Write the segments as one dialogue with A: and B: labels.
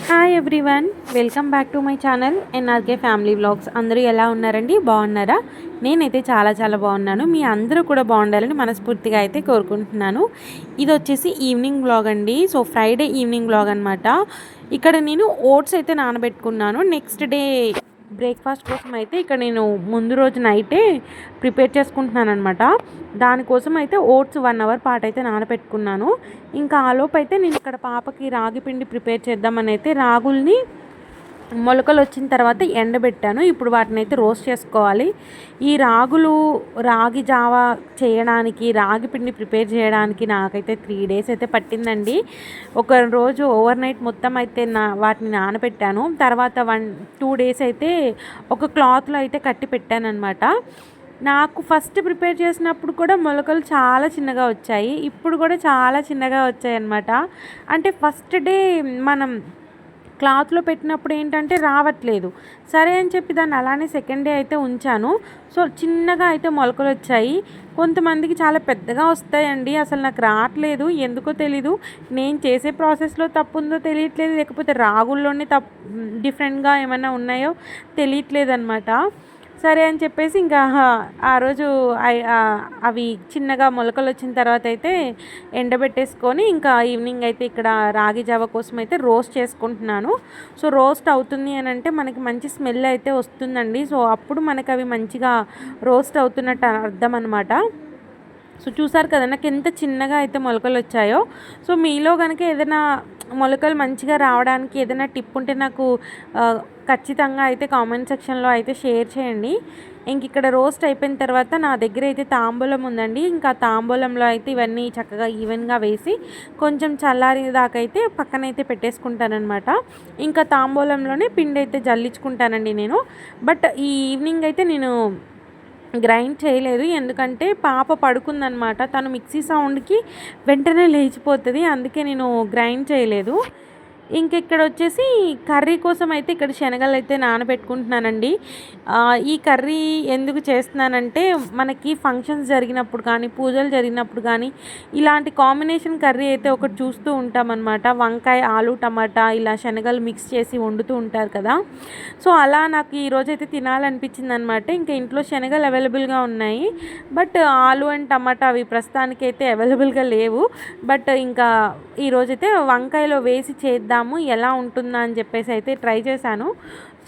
A: Hi everyone, welcome back to my channel NRK family vlogs. అందరూ ఎలా ఉన్నారండి? బాగున్నారా? నేనైతే చాలా చాలా బాగున్నాను. మీ అందరూ కూడా బాగుండాలని మనస్ఫూర్తిగా అయితే కోరుకుంటున్నాను. ఇది వచ్చేసి ఈవినింగ్ వ్లాగ్ అండి. సో ఫ్రైడే ఈవినింగ్ వ్లాగ్ అనమాట. ఇక్కడ నేను ఓట్స్ అయితే నానబెట్టుకున్నాను. నెక్స్ట్ డే బ్రేక్ఫాస్ట్ కోసం అయితే ఇక్కడ నేను ముందు రోజు నైటే ప్రిపేర్ చేసుకుంటున్నాను అనమాట. దానికోసం అయితే ఓట్స్ 1 అవర్ పాటు అయితే నానబెట్టుకున్నాను. ఇంకా ఆలోపు అయితే నేను ఇక్కడ పాపకి రాగి పిండి ప్రిపేర్ చేద్దామని అయితే రాగుల్ని మొలకలు వచ్చిన తర్వాత ఎండబెట్టాను. ఇప్పుడు వాటిని అయితే రోస్ట్ చేసుకోవాలి. ఈ రాగి జావా చేయడానికి, రాగి పిండి ప్రిపేర్ చేయడానికి నాకైతే 3 డేస్ అయితే పట్టిందండి. ఒక రోజు ఓవర్ నైట్ మొత్తం అయితే వాటిని నానబెట్టాను. తర్వాత 1-2 డేస్ అయితే ఒక క్లాత్లో అయితే కట్టి పెట్టాను అనమాట. నాకు ఫస్ట్ ప్రిపేర్ చేసినప్పుడు కూడా మొలకలు చాలా చిన్నగా వచ్చాయి. ఇప్పుడు కూడా చాలా చిన్నగా వచ్చాయి అన్నమాట. అంటే ఫస్ట్ డే మనం క్లాత్లో పెట్టినప్పుడు ఏంటంటే రావట్లేదు. సరే అని చెప్పి దాన్ని అలానే సెకండ్ డే అయితే ఉంచాను. సో చిన్నగా అయితే మొలకలు వచ్చాయి. కొంతమందికి చాలా పెద్దగా వస్తాయండి. అసలు నాకు రావట్లేదు, ఎందుకో తెలీదు. నేను చేసే ప్రాసెస్లో తప్పు ఉందో తెలియట్లేదు, లేకపోతే రాగుల్లోనే డిఫరెంట్గా ఏమైనా ఉన్నాయో తెలియట్లేదు అనమాట. సరే అని చెప్పేసి ఇంకా ఆ రోజు అవి చిన్నగా మొలకలు వచ్చిన తర్వాత అయితే ఎండబెట్టేసుకొని ఇంకా ఈవినింగ్ అయితే ఇక్కడ రాగి జావ కోసం అయితే రోస్ట్ చేసుకుంటున్నాను. సో రోస్ట్ అవుతుంది అని అంటే మనకి మంచి స్మెల్ అయితే వస్తుందండి. సో అప్పుడు మనకి అవి మంచిగా రోస్ట్ అవుతున్నట్టు అర్థం అనమాట. సో చూసారు కదా నాకు ఎంత చిన్నగా అయితే మొలకలు వచ్చాయో. సో మీలో కనుక ఏదైనా మొలకలు మంచిగా రావడానికి ఏదైనా టిప్ ఉంటే నాకు ఖచ్చితంగా అయితే కామెంట్ సెక్షన్లో అయితే షేర్ చేయండి. ఇంక ఇక్కడ రోస్ట్ అయిపోయిన తర్వాత నా దగ్గర అయితే తాంబూలం ఉందండి. ఇంకా తాంబూలంలో అయితే ఇవన్నీ చక్కగా ఈవెన్గా వేసి కొంచెం చల్లారేదాకా అయితే పక్కనైతే పెట్టేసుకుంటానమాట. ఇంకా తాంబూలంలోనే పిండి అయితే జల్లించుకుంటానండి నేను. బట్ ఈ ఈవినింగ్ అయితే నేను గ్రైండ్ చేయలేదు, ఎందుకంటే పాప పడుకుందనమాట. తను మిక్సీ సౌండ్కి వెంటనే లేచిపోతుంది, అందుకే నేను గ్రైండ్ చేయలేదు. ఇంక ఇక్కడ వచ్చేసి కర్రీ కోసం అయితే ఇక్కడ శనగలు అయితే నానబెట్టుకుంటున్నానండి. ఈ కర్రీ ఎందుకు చేస్తున్నానంటే మనకి ఫంక్షన్స్ జరిగినప్పుడు కానీ, పూజలు జరిగినప్పుడు కానీ ఇలాంటి కాంబినేషన్ కర్రీ అయితే ఒకటి చూస్తూ ఉంటామన్నమాట. వంకాయ, ఆలు, టమాటా ఇలా శనగలు మిక్స్ చేసి వండుతూ ఉంటారు కదా. సో అలా నాకు ఈరోజు అయితే తినాలనిపించింది అనమాట. ఇంకా ఇంట్లో శనగలు అవైలబుల్గా ఉన్నాయి, బట్ ఆలు అండ్ టమాటా అవి ప్రస్తుతానికి అయితే అవైలబుల్గా లేవు. బట్ ఇంకా ఈరోజైతే వంకాయలో వేసి చేద్దాము ఎలా ఉంటుందా అని చెప్పేసి అయితే ట్రై చేశాను.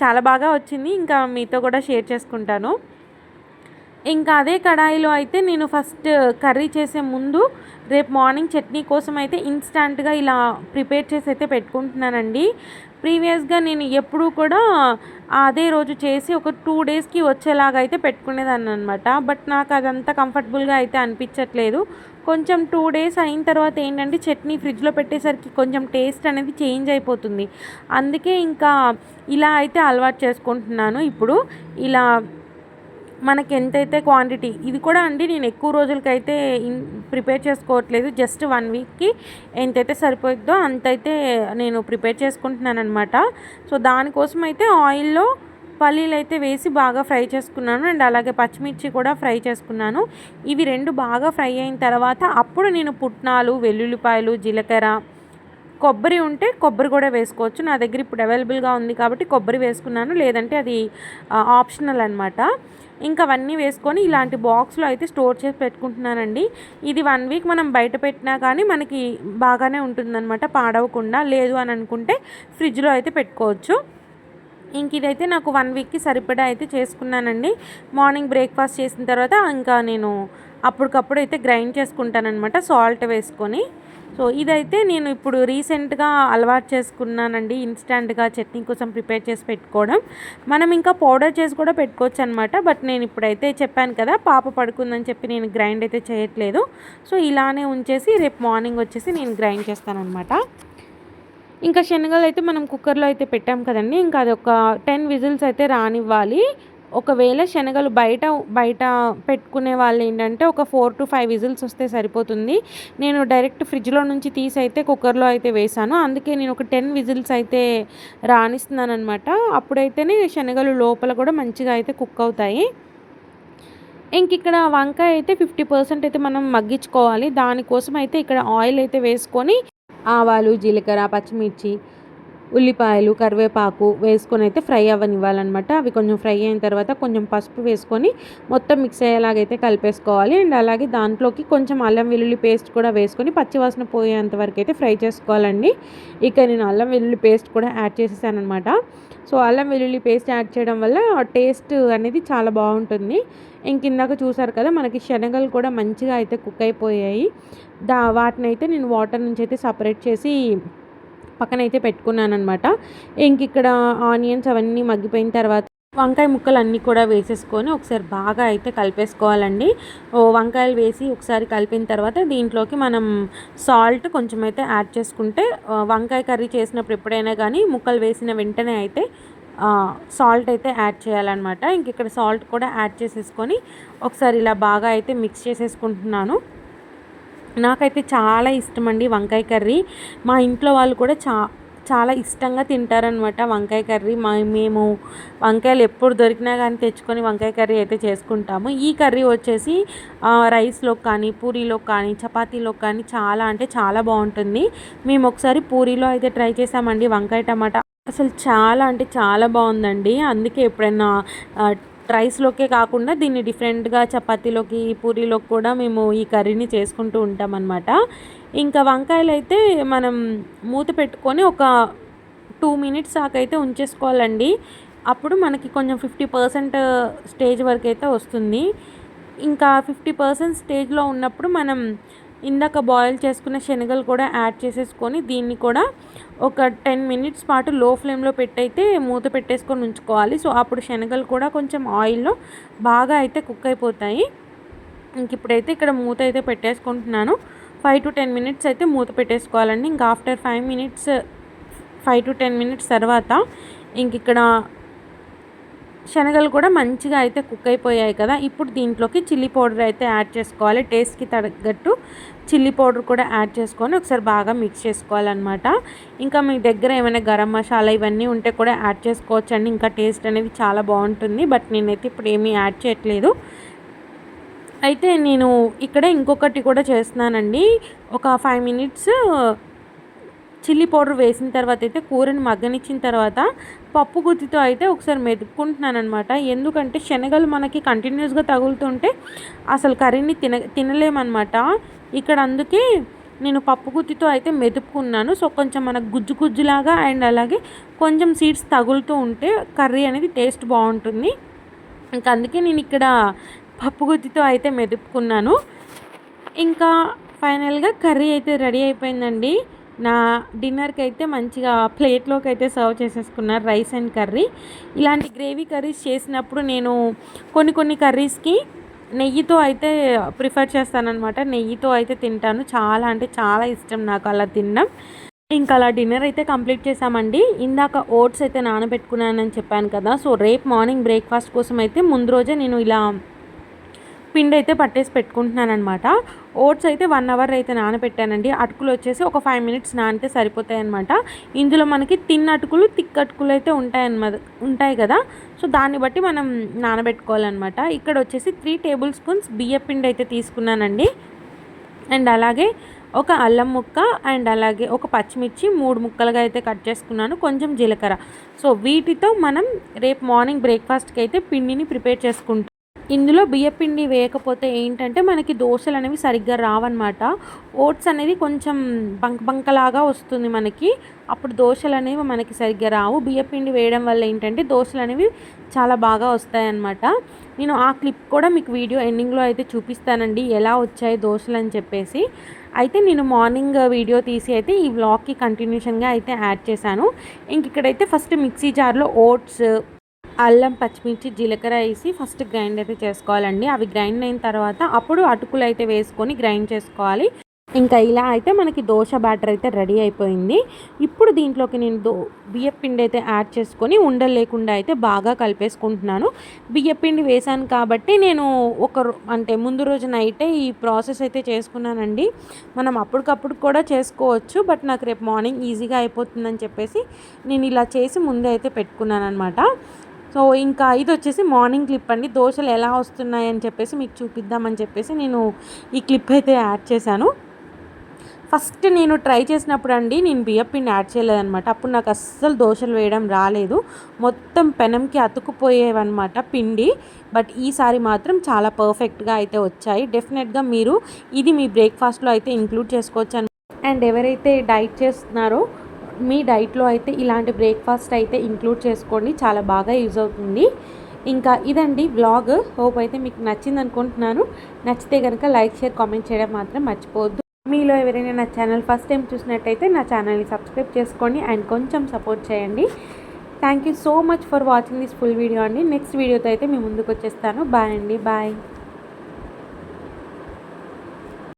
A: చాలా బాగా వచ్చింది. ఇంకా మీతో కూడా షేర్ చేసుకుంటాను. ఇంకా అదే కడాయిలో అయితే నేను ఫస్ట్ కర్రీ చేసే ముందు రేపు మార్నింగ్ చట్నీ కోసం అయితే ఇన్స్టాంట్గా ఇలా ప్రిపేర్ చేసి అయితే పెట్టుకుంటున్నానండి. ప్రీవియస్గా నేను ఎప్పుడూ కూడా అదే రోజు చేసి ఒక 2 డేస్కి వచ్చేలాగా అయితే పెట్టుకునేదాన్ని అనమాట. బట్ నాకు అదంతా కంఫర్టబుల్గా అయితే అనిపించట్లేదు. కొంచెం 2 డేస్ అయిన తర్వాత ఏంటంటే చట్నీ ఫ్రిడ్జ్లో పెట్టేసరికి కొంచెం టేస్ట్ అనేది చేంజ్ అయిపోతుంది. అందుకే ఇంకా ఇలా అయితే అలవాటు చేసుకుంటున్నాను. ఇప్పుడు ఇలా మనకి ఎంతైతే క్వాంటిటీ, ఇది కూడా అండి నేను ఎక్కువ రోజులకైతే ప్రిపేర్ చేసుకోవట్లేదు. జస్ట్ 1 వీక్కి ఎంతైతే సరిపోతుందో అంతైతే నేను ప్రిపేర్ చేసుకుంటున్నాను అనమాట. సో దానికోసం అయితే ఆయిల్లో పల్లీలు అయితే వేసి బాగా ఫ్రై చేసుకున్నాను. అండ్ అలాగే పచ్చిమిర్చి కూడా ఫ్రై చేసుకున్నాను. ఇవి 2 బాగా ఫ్రై అయిన తర్వాత అప్పుడు నేను పుట్నాలు, వెల్లుల్లిపాయలు, జీలకర్ర, కొబ్బరి ఉంటే కొబ్బరి కూడా వేసుకోవచ్చు. నా దగ్గర ఇప్పుడు అవైలబుల్గా ఉంది కాబట్టి కొబ్బరి వేసుకున్నాను, లేదంటే అది ఆప్షనల్ అనమాట. ఇంకా అవన్నీ వేసుకొని ఇలాంటి బాక్స్లో అయితే స్టోర్ చేసి పెట్టుకుంటున్నానండి. ఇది 1 వీక్ మనం బయట పెట్టినా కానీ మనకి బాగానే ఉంటుందన్నమాట, పాడవకుండా. లేదు అని అనుకుంటే ఫ్రిడ్జ్లో అయితే పెట్టుకోవచ్చు. ఇంక ఇదైతే నాకు 1 వీక్కి సరిపడా అయితే చేసుకున్నానండి. మార్నింగ్ బ్రేక్ఫాస్ట్ చేసిన తర్వాత ఇంకా నేను అప్పటికప్పుడు అయితే గ్రైండ్ చేసుకుంటానమాట సాల్ట్ వేసుకొని. సో ఇదైతే నేను ఇప్పుడు రీసెంట్గా అలవాటు చేసుకున్నానండి, ఇన్స్టాంట్గా చట్నీ కోసం ప్రిపేర్ చేసి పెట్టుకోవడం. మనం ఇంకా పౌడర్ చేసి కూడా పెట్టుకోవచ్చు అనమాట. బట్ నేను ఇప్పుడైతే చెప్పాను కదా పాప పడుకుందని చెప్పి నేను గ్రైండ్ అయితే చేయట్లేదు. సో ఇలానే ఉంచేసి రేపు మార్నింగ్ వచ్చేసి నేను గ్రైండ్ చేస్తానమాట. ఇంకా శనగలు అయితే మనం కుక్కర్లో అయితే పెట్టాం కదండి, ఇంకా అది ఒక 10 విజిల్స్ అయితే రానివ్వాలి. ఒకవేళ శనగలు బయట పెట్టుకునే వాళ్ళు ఏంటంటే ఒక 4 to 5 విజిల్స్ వస్తే సరిపోతుంది. నేను డైరెక్ట్ ఫ్రిడ్జ్లో నుంచి తీసి అయితే కుక్కర్లో అయితే వేసాను. అందుకే నేను ఒక 10 విజిల్స్ అయితే రానిస్తున్నాను అనమాట. అప్పుడైతేనే శనగలు లోపల కూడా మంచిగా అయితే కుక్ అవుతాయి. ఇంక ఇక్కడ వంకాయ అయితే 50% అయితే మనం మగ్గించుకోవాలి. దానికోసం అయితే ఇక్కడ ఆయిల్ అయితే వేసుకొని ఆవాలు, జీలకర్ర, పచ్చిమిర్చి ఉల్లిపాయలు, కరివేపాకు వేసుకొని అయితే ఫ్రై అవ్వనివ్వాలన్నమాట. అవి కొంచెం ఫ్రై అయిన తర్వాత కొంచెం పసుపు వేసుకొని మొత్తం మిక్స్ అయ్యేలాగైతే కలిపేసుకోవాలి. అండ్ అలాగే దాంట్లోకి కొంచెం అల్లం వెల్లుల్లి పేస్ట్ కూడా వేసుకొని పచ్చివాసన పోయేంత వరకు అయితే ఫ్రై చేసుకోవాలండి. ఇక నేను అల్లం వెల్లుల్లి పేస్ట్ కూడా యాడ్ చేసేసానమాట. సో అల్లం వెల్లుల్లి పేస్ట్ యాడ్ చేయడం వల్ల టేస్ట్ అనేది చాలా బాగుంటుంది. ఇంకిందాక చూసారు కదా, మనకి శనగలు కూడా మంచిగా అయితే కుక్ అయిపోయాయి. వాటినైతే నేను వాటర్ నుంచి అయితే సపరేట్ చేసి పక్కనైతే పెట్టుకున్నానమాట. ఇక్కడ ఆనియన్స్ అవన్నీ మగ్గిపోయిన తర్వాత వంకాయ ముక్కలు అన్నీ కూడా వేసేసుకొని ఒకసారి బాగా అయితే కలిపేసుకోవాలండి. వంకాయలు వేసి ఒకసారి కలిపిన తర్వాత దీంట్లోకి మనం సాల్ట్ కొంచెం అయితే యాడ్ చేసుకుంటే, వంకాయ కర్రీ చేసినప్పుడు ఎప్పుడైనా కానీ ముక్కలు వేసిన వెంటనే అయితే సాల్ట్ అయితే యాడ్ చేయాలన్నమాట. ఇక్కడ సాల్ట్ కూడా యాడ్ చేసేసుకొని ఒకసారి ఇలా బాగా అయితే మిక్స్ చేసేసుకుంటున్నాను. నాకైతే చాలా ఇష్టం అండి వంకాయ కర్రీ. మా ఇంట్లో వాళ్ళు కూడా చాలా ఇష్టంగా తింటారనమాట వంకాయ కర్రీ. మేము వంకాయలు ఎప్పుడు దొరికినా కానీ తెచ్చుకొని వంకాయ కర్రీ అయితే చేసుకుంటాము. ఈ కర్రీ వచ్చేసి రైస్లో కానీ, పూరీలో కానీ, చపాతీలో కానీ చాలా అంటే చాలా బాగుంటుంది. మేము ఒకసారి పూరీలో అయితే ట్రై చేసామండి వంకాయ టమాటా. అసలు చాలా అంటే చాలా బాగుందండి. అందుకే ఎప్పుడైనా రైస్లోకే కాకుండా దీన్ని డిఫరెంట్గా చపాతీలోకి, పూరీలోకి కూడా మేము ఈ కర్రీని చేసుకుంటూ ఉంటామన్నమాట. ఇంకా వంకాయలు అయితే మనం మూత పెట్టుకొని ఒక 2 మినిట్స్ దాకైతే ఉంచేసుకోవాలండి. అప్పుడు మనకి కొంచెం 50% స్టేజ్ వరకు అయితే వస్తుంది. ఇంకా 50% స్టేజ్లో ఉన్నప్పుడు మనం ఇందాక బాయిల్ చేసుకున్న శనగలు కూడా యాడ్ చేసేసుకొని దీన్ని కూడా ఒక 10 మినిట్స్ పాటు లో ఫ్లేమ్లో పెట్టయితే మూత పెట్టేసుకొని ఉంచుకోవాలి. సో అప్పుడు శనగలు కూడా కొంచెం ఆయిల్లో బాగా అయితే కుక్ అయిపోతాయి. ఇప్పుడైతే ఇక్కడ మూత అయితే పెట్టేసుకుంటున్నాను. 5 to 10 మినిట్స్ అయితే మూత పెట్టేసుకోవాలండి. ఇంకా ఆఫ్టర్ 5 to 10 మినిట్స్ తర్వాత ఇక్కడ శనగలు కూడా మంచిగా అయితే కుక్ అయిపోయాయి కదా. ఇప్పుడు దీంట్లోకి చిల్లీ పౌడర్ అయితే యాడ్ చేసుకోవాలి. టేస్ట్కి తగ్గట్టు చిల్లీ పౌడర్ కూడా యాడ్ చేసుకొని ఒకసారి బాగా మిక్స్ చేసుకోవాలన్నమాట. ఇంకా మీ దగ్గర ఏమైనా గరం మసాలా ఇవన్నీ ఉంటే కూడా యాడ్ చేసుకోవచ్చండి. ఇంకా టేస్ట్ అనేది చాలా బాగుంటుంది. బట్ నేనైతే ఇప్పుడు ఏమీ యాడ్ చేయట్లేదు. అయితే నేను ఇక్కడ ఇంకొకటి కూడా చేస్తున్నానండి. ఒక 5 మినిట్స్ చిల్లీ పౌడర్ వేసిన తర్వాత అయితే కూరని మగ్గనిచ్చిన తర్వాత పప్పు గుత్తితో అయితే ఒకసారి మెదుపుకుంటున్నాను అనమాట. ఎందుకంటే శనగలు మనకి కంటిన్యూస్గా తగులుతుంటే అసలు కర్రీని తినలేమన్నమాట. ఇక్కడ అందుకే నేను పప్పు గుత్తితో అయితే మెదుపుకున్నాను. సో కొంచెం మనకు గుజ్జు గుజ్జులాగా అండ్ అలాగే కొంచెం సీడ్స్ తగులుతూ ఉంటే కర్రీ అనేది టేస్ట్ బాగుంటుంది. ఇంకా అందుకే నేను ఇక్కడ పప్పు గుత్తితో అయితే మెదుపుకున్నాను. ఇంకా ఫైనల్గా కర్రీ అయితే రెడీ అయిపోయిందండి. నా డిన్నర్కి అయితే మంచిగా ప్లేట్లోకి అయితే సర్వ్ చేసేసుకున్నారు రైస్ అండ్ కర్రీ. ఇలాంటి గ్రేవీ కర్రీస్ చేసినప్పుడు నేను కొన్ని కర్రీస్కి నెయ్యితో అయితే ప్రిఫర్ చేస్తానన్నమాట. నెయ్యితో అయితే తింటాను. చాలా అంటే చాలా ఇష్టం నాకు అలా తినడం. ఇంకా అలా డిన్నర్ అయితే కంప్లీట్ చేసామండి. ఇందాక ఓట్స్ అయితే నానబెట్టుకున్నానని చెప్పాను కదా. సో రేపు మార్నింగ్ బ్రేక్ఫాస్ట్ కోసం అయితే ముందు రోజే నేను ఇలా పిండి అయితే పట్టేసి పెట్టుకుంటున్నాను అనమాట. ఓట్స్ అయితే 1 అవర్ అయితే నానబెట్టానండి. అటుకులు వచ్చేసి ఒక 5 మినిట్స్ నానితే సరిపోతాయి అనమాట. ఇందులో మనకి తిన్న అటుకులు, తిక్క అటుకులు అయితే ఉంటాయి కదా. సో దాన్ని బట్టి మనం నానబెట్టుకోవాలన్నమాట. ఇక్కడ వచ్చేసి 3 టేబుల్ స్పూన్స్ బియ్య పిండి అయితే తీసుకున్నానండి. అండ్ అలాగే ఒక అల్లం ముక్క అండ్ అలాగే ఒక పచ్చిమిర్చి 3 ముక్కలుగా అయితే కట్ చేసుకున్నాను. కొంచెం జీలకర్ర. సో వీటితో మనం రేపు మార్నింగ్ బ్రేక్ఫాస్ట్కి అయితే పిండిని ప్రిపేర్ చేసుకుంటాం. ఇందులో బియ్యపిండి వేయకపోతే ఏంటంటే మనకి దోశలు అనేవి సరిగ్గా రావన్నమాట. ఓట్స్ అనేది కొంచెం బంకలాగా వస్తుంది మనకి. అప్పుడు దోశలు అనేవి మనకి సరిగ్గా రావు. బియ్యపిండి వేయడం వల్ల ఏంటంటే దోశలు అనేవి చాలా బాగా వస్తాయన్నమాట. నేను ఆ క్లిప్ కూడా మీకు వీడియో ఎండింగ్లో అయితే చూపిస్తానండి, ఎలా వచ్చాయి దోశలు అని చెప్పేసి. అయితే నేను మార్నింగ్ వీడియో తీసి అయితే ఈ వ్లాగ్కి కంటిన్యూషన్గా అయితే యాడ్ చేశాను. ఇక్కడైతే ఫస్ట్ మిక్సీ జార్లో ఓట్స్, అల్లం, పచ్చిమిర్చి, జీలకర్ర వేసి ఫస్ట్ గ్రైండ్ అయితే చేసుకోవాలండి. అవి గ్రైండ్ అయిన తర్వాత అప్పుడు అటుకులు అయితే వేసుకొని గ్రైండ్ చేసుకోవాలి. ఇంకా ఇలా అయితే మనకి దోశ బ్యాటర్ అయితే రెడీ అయిపోయింది. ఇప్పుడు దీంట్లోకి నేను బియ్యపిండి అయితే యాడ్ చేసుకొని ఉండలు లేకుండా అయితే బాగా కలిపేసుకుంటున్నాను. బియ్యపిండి వేసాను కాబట్టి నేను అంటే ముందు రోజు నైటే ఈ ప్రాసెస్ అయితే చేసుకున్నానండి. మనం అప్పటికప్పుడు కూడా చేసుకోవచ్చు, బట్ నాకు రేపు మార్నింగ్ ఈజీగా అయిపోతుందని చెప్పేసి నేను ఇలా చేసి ముందే అయితే పెట్టుకున్నాను అనమాట. సో ఇంకా ఇది వచ్చేసి మార్నింగ్ క్లిప్ అండి. దోశలు ఎలా వస్తున్నాయని చెప్పేసి మీకు చూపిద్దామని చెప్పేసి నేను ఈ క్లిప్ అయితే యాడ్ చేశాను. ఫస్ట్ నేను ట్రై చేసినప్పుడు అండి నేను బియ్యం పిండి యాడ్ చేయలేదనమాట. అప్పుడు నాకు అస్సలు దోశలు వేయడం రాలేదు. మొత్తం పెనంకి అతుక్కుపోయేవన్నమాట పిండి. బట్ ఈసారి మాత్రం చాలా పర్ఫెక్ట్గా అయితే వచ్చాయి. డెఫినెట్గా మీరు ఇది మీ బ్రేక్ఫాస్ట్లో అయితే ఇంక్లూడ్ చేసుకోవచ్చు. అండ్ ఎవరైతే డైట్ చేస్తున్నారో మీ డైట్లో అయితే ఇలాంటి బ్రేక్ఫాస్ట్ అయితే ఇంక్లూడ్ చేసుకోండి, చాలా బాగా యూజ్ అవుతుంది. ఇంకా ఇదండి వ్లాగ్. హోప్ అయితే మీకు నచ్చింది అనుకుంటున్నాను. నచ్చితే కనుక లైక్, షేర్, కామెంట్ చేయడం మాత్రం మర్చిపోవద్దు. మీలో ఎవరైనా నా ఛానల్ ఫస్ట్ టైం చూసినట్టయితే నా ఛానల్ని సబ్స్క్రైబ్ చేసుకోండి అండ్ కొంచెం సపోర్ట్ చేయండి. Thank you so much for watching this full video అండి. నెక్స్ట్ వీడియోతో అయితే మీ ముందుకు వచ్చేస్తాను. బాయ్ అండి, బాయ్.